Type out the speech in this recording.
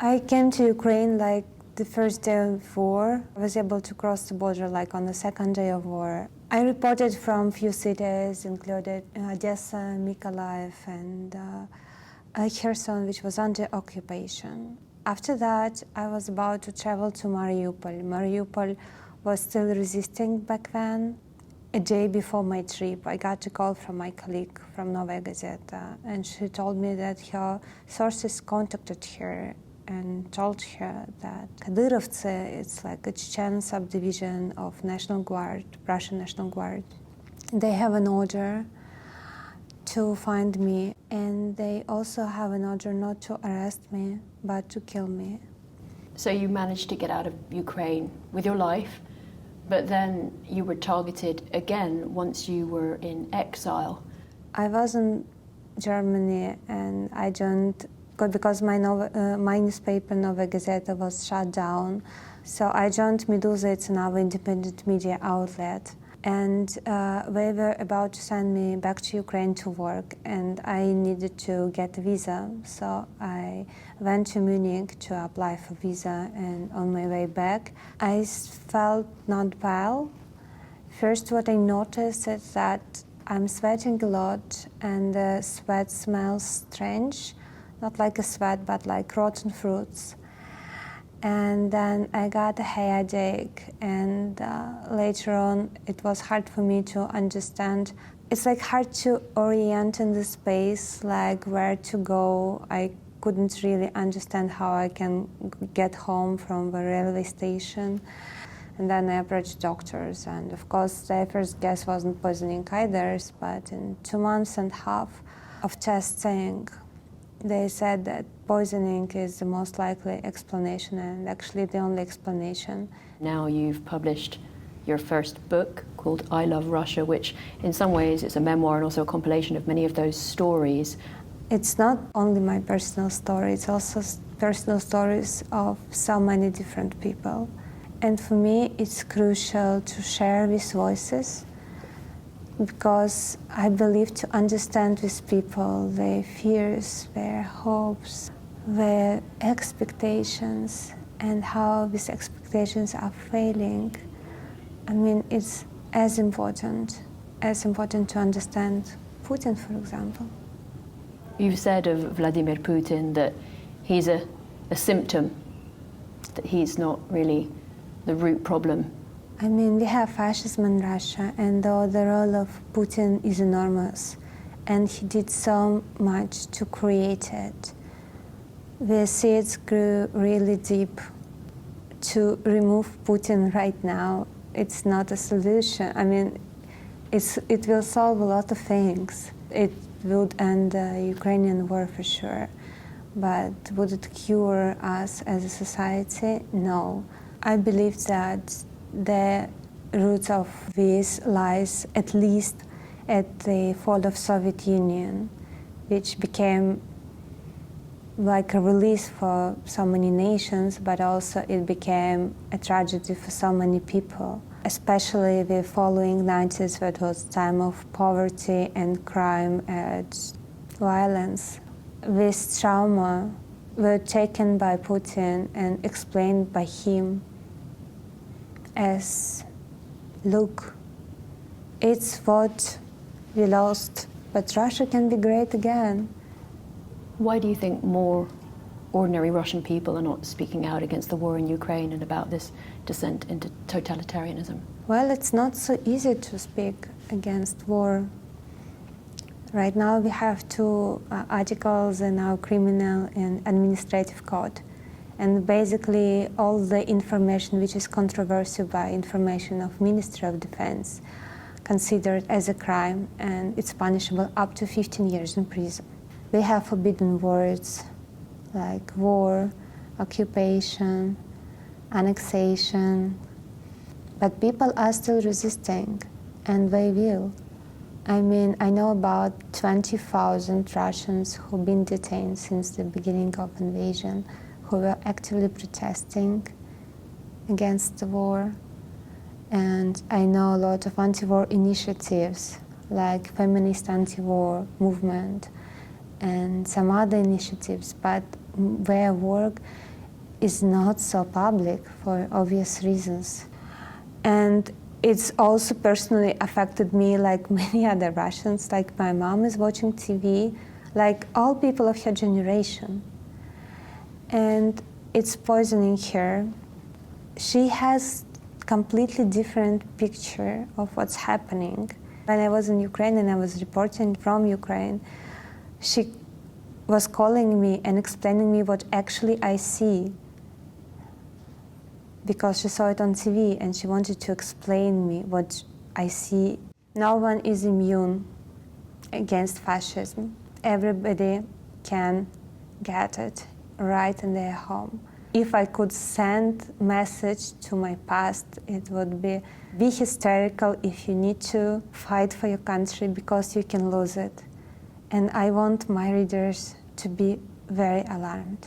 I came to Ukraine like the first day of war. I was able to cross the border like on the second day of war. I reported from few cities, included Odessa, Mykolaiv, and Kherson, which was under occupation. After that, I was about to travel to Mariupol. Mariupol was still resisting back then. A day before my trip, I got a call from my colleague from Novaya Gazeta, and she told me that her sources contacted her and told her that Kadyrovtsi, it's like a Chechen subdivision of National Guard, Russian National Guard. They have an order to find me, and they also have an order not to arrest me, but to kill me. So you managed to get out of Ukraine with your life, but then you were targeted again once you were in exile. I was in Germany, and I joined because my newspaper Novaya Gazeta was shut down. So I joined Meduza, it's now an independent media outlet. And they were about to send me back to Ukraine to work, and I needed to get a visa. So I went to Munich to apply for visa, and on my way back, I felt not well. First, what I noticed is that I'm sweating a lot, and the sweat smells strange. Not like a sweat, but like rotten fruits. And then I got a headache, and later on it was hard for me to understand. It's like hard to orient in the space, like where to go. I couldn't really understand how I can get home from the railway station. And then I approached doctors, and of course their first guess wasn't poisoning either, but in 2.5 months of testing, they said that poisoning is the most likely explanation, and actually the only explanation. Now you've published your first book called I Love Russia, which in some ways is a memoir and also a compilation of many of those stories. It's not only my personal story, it's also personal stories of so many different people. And for me, it's crucial to share these voices, because I believe to understand these people, their fears, their hopes, their expectations, and how these expectations are failing. I mean, it's as important to understand Putin, for example. You've said of Vladimir Putin that he's a symptom, that he's not really the root problem. I mean, we have fascism in Russia, and though the role of Putin is enormous, and he did so much to create it, the seeds grew really deep. To remove Putin right now, it's not a solution. I mean, it will solve a lot of things. It would end the Ukrainian war for sure, but would it cure us as a society? No. I believe that the roots of this lies at least at the fall of Soviet Union, which became like a release for so many nations, but also it became a tragedy for so many people, especially the following 90s, that was time of poverty and crime and violence. This trauma were taken by Putin and explained by him as, look, it's what we lost, but Russia can be great again. Why do you think more ordinary Russian people are not speaking out against the war in Ukraine and about this descent into totalitarianism? Well, it's not so easy to speak against war. Right now we have two articles in our criminal and administrative code. And basically all the information which is controversial by information of Ministry of Defense considered as a crime, and it's punishable up to 15 years in prison. We have forbidden words like war, occupation, annexation, but people are still resisting, and they will. I mean, I know about 20,000 Russians who've been detained since the beginning of invasion, who were actively protesting against the war. And I know a lot of anti-war initiatives, like feminist anti-war movement and some other initiatives, but where I work is not so public for obvious reasons. And it's also personally affected me like many other Russians. Like my mom is watching TV, like all people of her generation. And it's poisoning her. She has completely different picture of what's happening. When I was in Ukraine and I was reporting from Ukraine, she was calling me and explaining me what actually I see, because she saw it on TV and she wanted to explain me what I see. No one is immune against fascism. Everybody can get it right in their home. If I could send a message to my past, it would be hysterical if you need to fight for your country because you can lose it. And I want my readers to be very alarmed.